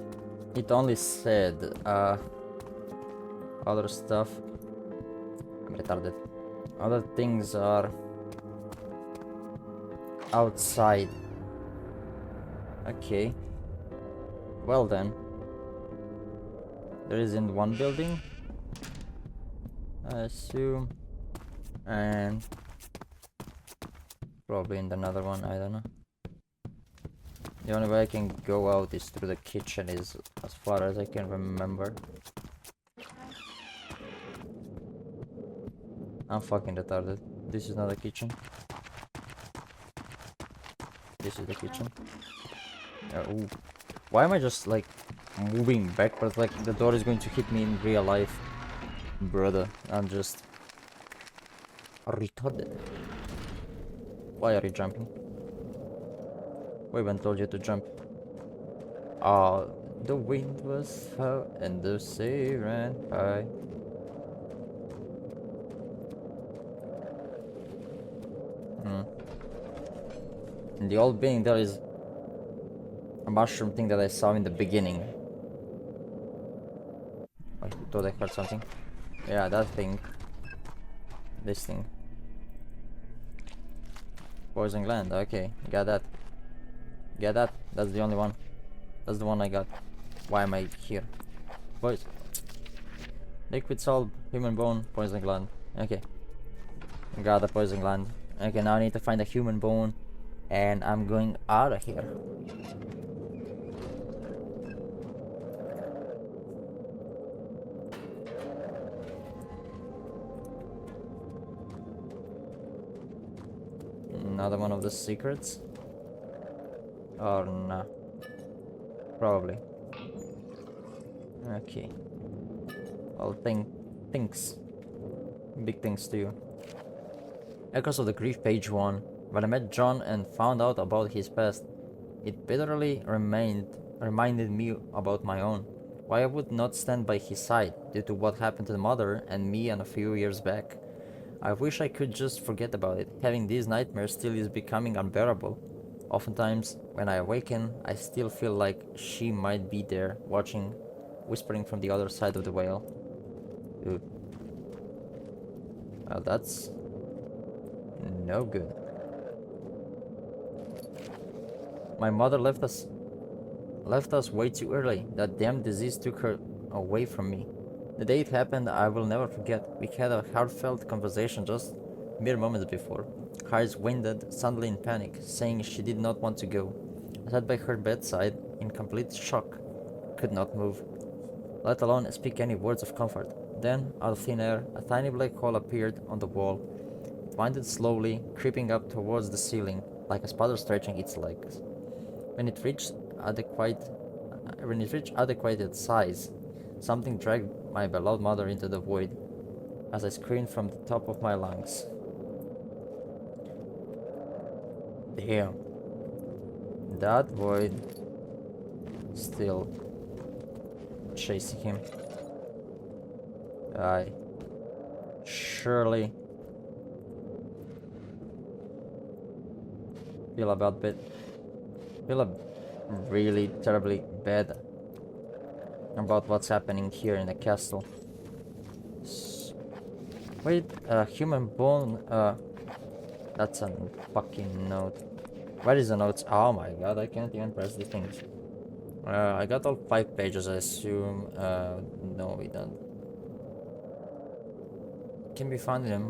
Speaker 2: it only said, other stuff. I'm retarded. Other things are outside. Okay. Well then. There is in one building, I assume. And probably in another one, I don't know. The only way I can go out is through the kitchen, is as far as I can remember. I'm fucking retarded. This is not a kitchen. This is the kitchen. Ooh. Why am I just like moving backwards? Like the door is going to hit me in real life. Brother, I'm just retarded. Why are you jumping? Who even told you to jump? Oh, the wind was foul and the sea ran high. In the old building there is a mushroom thing that I saw in the beginning. I thought I heard something. Yeah, that thing. This thing. Poison gland, okay, got that. Get that? That's the only one. That's the one I got. Why am I here? Boys. Liquid salt, human bone, poison gland. Okay. Got the poison gland. Okay, now I need to find a human bone. And I'm going out of here. Another one of the secrets. Or no. Probably. Okay. Well, thanks. Big thanks to you. Echoes of the Grief, page 1. When I met John and found out about his past, it bitterly reminded me about my own. Why I would not stand by his side due to what happened to the mother and me and a few years back. I wish I could just forget about it. Having these nightmares still is becoming unbearable. Oftentimes, when I awaken, I still feel like she might be there, watching, whispering from the other side of the whale. Ooh. Well, that's no good. My mother left us way too early. That damn disease took her away from me. The day it happened, I will never forget. We had a heartfelt conversation just mere moments before. Eyes winded, suddenly in panic, saying she did not want to go. I sat by her bedside in complete shock. Could not move, let alone speak any words of comfort. Then, out of thin air, a tiny black hole appeared on the wall. It winded slowly, creeping up towards the ceiling, like a spider stretching its legs. When it reached adequate size, something dragged my beloved mother into the void, as I screamed from the top of my lungs. Damn. That void still chasing him. I surely feel really terribly bad about what's happening here in the castle. Wait, human bone, that's a fucking note. Where is the notes? Oh my god, I can't even press the things. I got all 5 pages, I assume. No, we don't. Can be found in a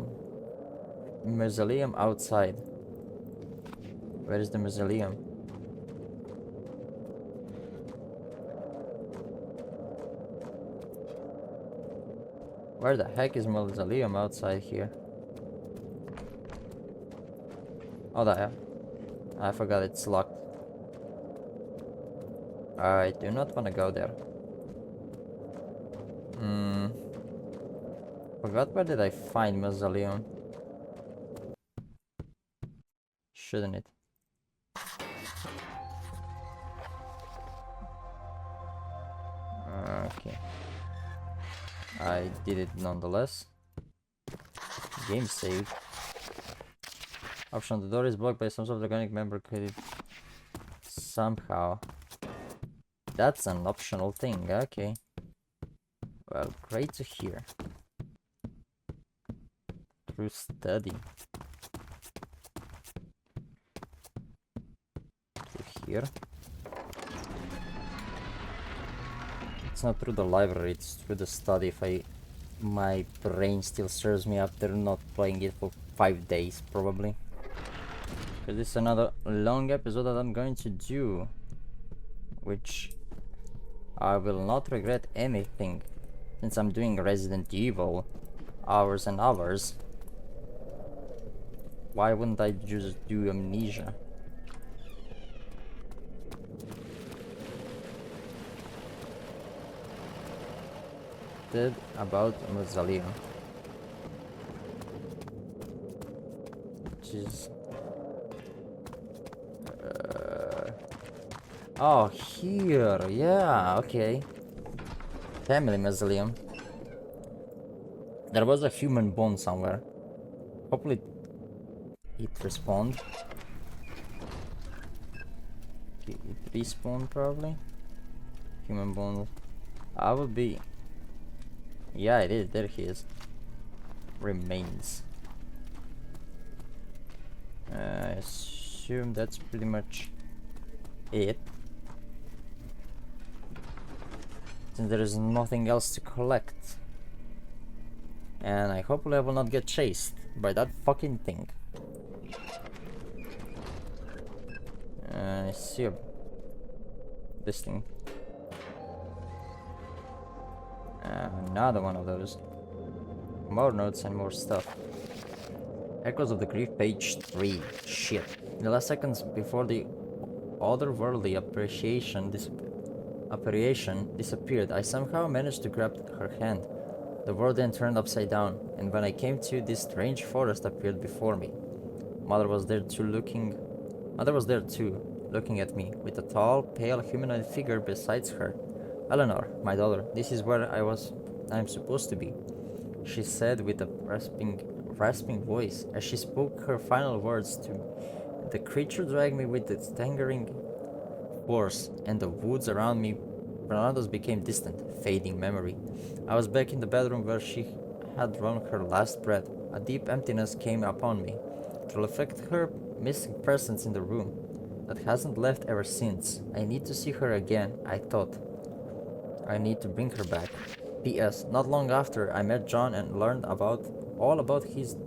Speaker 2: mausoleum outside. Where is the mausoleum? Where the heck is mausoleum outside here? Oh, there. I forgot it's locked. I do not want to go there. Forgot where did I find mausoleum? Shouldn't it? Okay. I did it nonetheless. game save. Option, the door is blocked by some sort of organic member. Could it somehow? That's an optional thing, okay. Well, great to hear. Through study. Through here. It's not through the library, it's through the study. If my brain still serves me after not playing it for 5 days, probably. Because this is another long episode that I'm going to do, which I will not regret anything, since I'm doing Resident Evil hours and hours. Why wouldn't I just do Amnesia? Did about Mausoleum, which is oh, here, yeah, okay. Family Mausoleum. There was a human bone somewhere. Hopefully it respawned. It respawned probably. Human bone. I will be. Yeah, it is. There he is. Remains. I assume that's pretty much it. Since there is nothing else to collect. And I hopefully I will not get chased by that fucking thing. I see this thing. Another one of those. More notes and more stuff. Echoes of the Grief, page 3. Shit. In the last seconds before the otherworldly apparition disappeared, I somehow managed to grab her hand. The world then turned upside down, and when I came to, this strange forest appeared before me. Mother was there too, looking at me, with a tall, pale, humanoid figure beside her. Eleanor, my daughter, this is where I'm supposed to be, she said with a rasping voice. As she spoke her final words to me, the creature dragged me with its staggering force, and the woods around us became distant, fading memory. I was back in the bedroom where she had drawn her last breath. A deep emptiness came upon me, to reflect her missing presence in the room that hasn't left ever since. I need to see her again, I thought. I need to bring her back. P.S. Not long after, I met John and learned all about his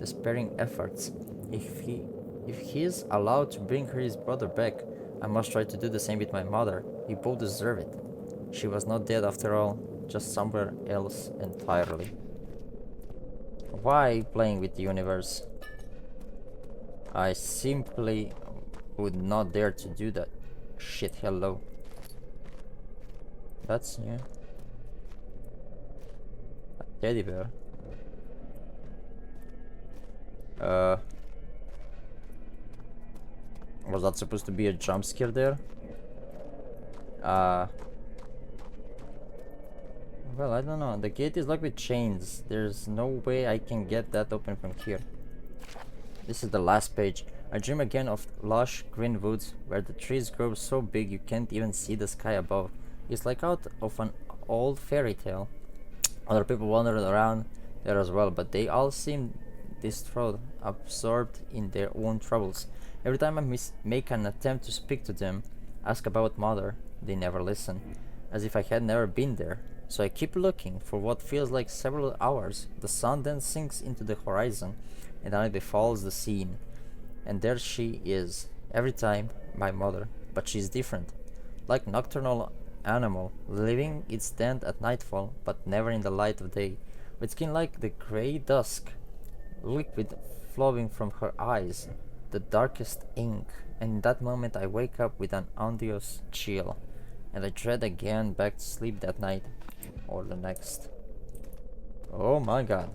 Speaker 2: despairing efforts. If he's allowed to bring his brother back, I must try to do the same with my mother. We both deserve it. She was not dead after all, just somewhere else entirely. Why playing with the universe? I simply would not dare to do that. Shit, hello. That's new. A teddy bear. Was that supposed to be a jump scare there? Well, I don't know. The gate is locked with chains. There's no way I can get that open from here. This is the last page. I dream again of lush green woods where the trees grow so big you can't even see the sky above. It's like out of an old fairy tale. Other people wandered around there as well, but they all seem distraught, absorbed in their own troubles. Every time I make an attempt to speak to them, ask about mother, they never listen, as if I had never been there. So I keep looking for what feels like several hours. The sun then sinks into the horizon, and night befalls the scene. And there she is, every time, my mother, but she's different. Like nocturnal animal, leaving its den at nightfall, but never in the light of day, with skin like the grey dusk, liquid flowing from her eyes, the darkest ink, and in that moment I wake up with an odious chill, and I dread again back to sleep that night, or the next. Oh my god.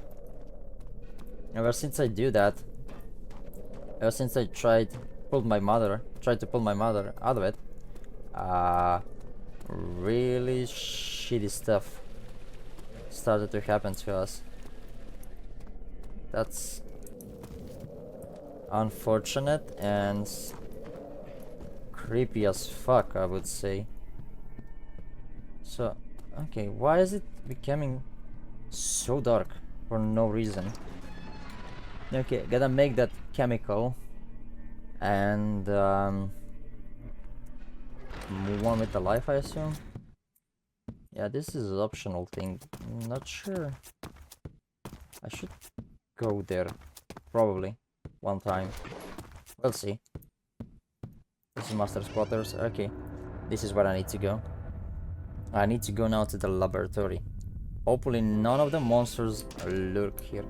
Speaker 2: Ever since I do that, ever since I tried to pull my mother out of it, really shitty stuff started to happen to us. That's unfortunate and creepy as fuck, I would say. So, okay, why is it becoming so dark for no reason? Okay, gotta make that chemical and move on with the life, I assume. Yeah, this is an optional thing. Not sure. I should go there, probably, one time. We'll see. This is Master's Quarters. Okay, this is where I need to go. I need to go now to the laboratory. Hopefully none of the monsters lurk here.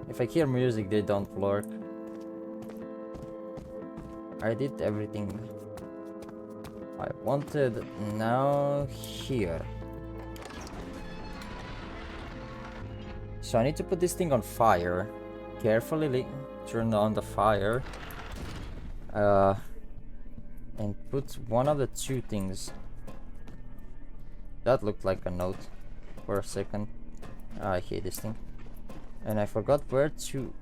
Speaker 2: If I hear music, they don't lurk. I did everything I wanted. Now here. So I need to put this thing on fire. Carefully turn on the fire. And put one of the two things. That looked like a note for a second. I hate this thing. And I forgot where to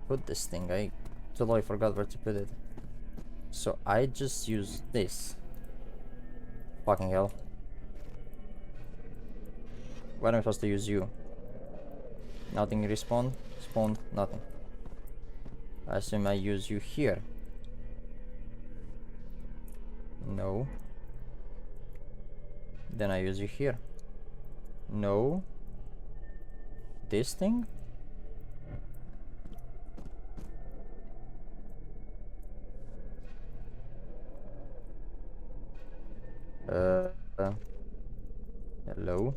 Speaker 2: put this thing. I totally forgot where to put it. So I just use this. Fucking hell. Why am I supposed to use you? Nothing respawn? Spawned? Nothing. I assume I use you here. No. Then I use you here. No. This thing? Hello?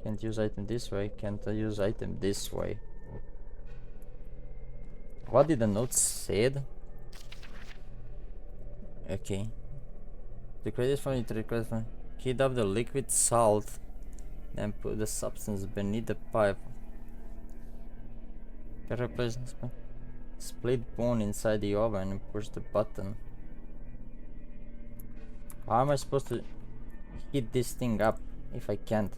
Speaker 2: Can't use item this way. Can't I use item this way? What did the note said? Okay. The credit for it requires for heat up the liquid salt, then put the substance beneath the pipe. Can replace the split bone inside the oven and push the button. How am I supposed to heat this thing up if I can't?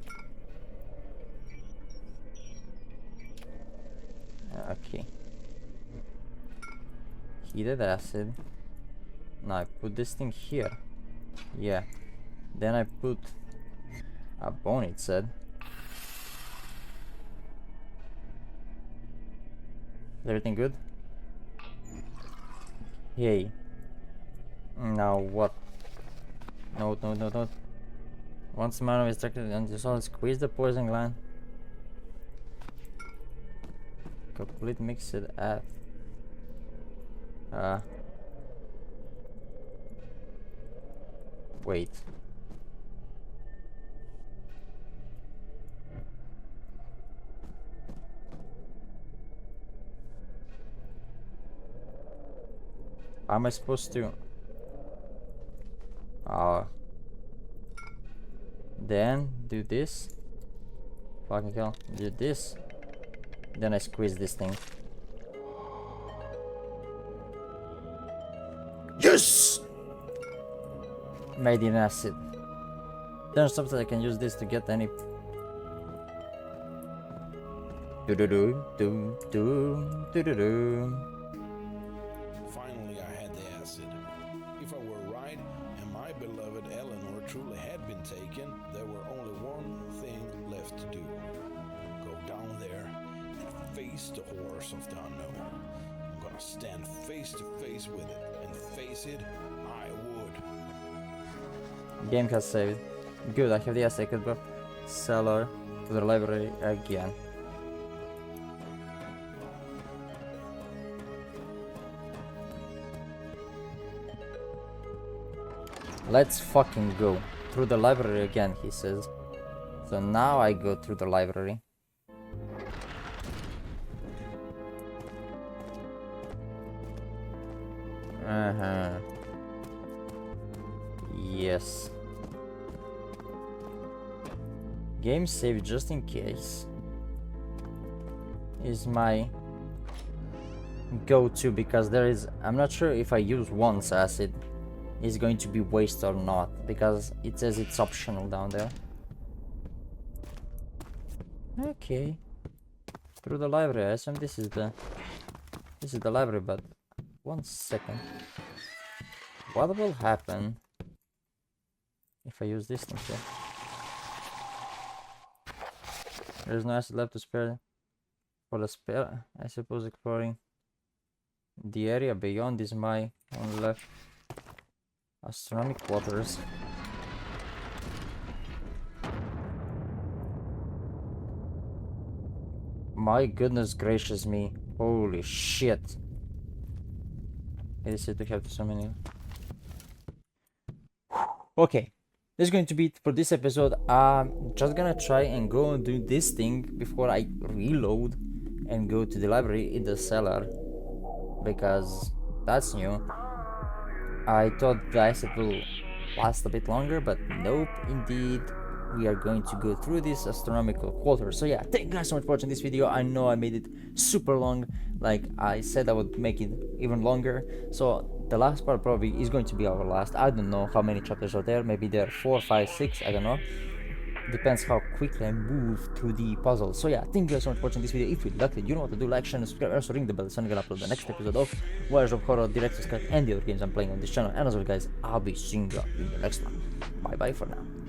Speaker 2: Okay. Heated acid. Now I put this thing here. Yeah. Then I put a bone, it said. Is everything good? Hey. Now what? No. Once the man is extracted and dissolved, squeeze the poison gland. Complete mixed add. Wait. How am I supposed to? Then do this. Fucking hell. Do this. Then I squeeze this thing. Yes! Made in acid. There's something I can use this to get any.
Speaker 3: Finally, I had the acid. If I were right, and my beloved Eleanor truly had been taken, there were only one thing left to do. Go down there and face the horrors of the unknown. I'm gonna stand face to face with it, and face it, I would.
Speaker 2: Game has saved. Good, I have the acid. I could go cellar to the library again. Let's fucking go through the library again, he says. So now I go through the library. Yes. Game save just in case is my go-to, because there is, I'm not sure if I use once acid is going to be waste or not, because it says it's optional down there. Okay. Through the library. I assume this is the library, but 1 second. What will happen if I use this thing here? There's no acid left to spare for the spell. I suppose exploring the area beyond is my only left. Astronomic waters. My goodness gracious me. Holy shit. I said we have so many. Okay. This is going to be it for this episode. I'm just gonna try and go and do this thing before I reload and go to the library in the cellar, because that's new. I thought the asset will last a bit longer, but nope, indeed. We are going to go through this astronomical quarter. So yeah, thank you guys so much for watching this video. I know I made it super long, like I said I would make it even longer. So the last part probably is going to be our last. I don't know how many chapters are there. Maybe there are 4, 5, 6, I don't know. Depends how quickly I move through the puzzle. So yeah, thank you guys so much for watching this video. If you liked it, you know what to do. Like, share, and subscribe. Also ring the bell so I'm gonna upload the next episode of Voyage of Horror, Director's Cut, and the other games I'm playing on this channel. And as well guys, I'll be seeing you in the next one. Bye bye for now.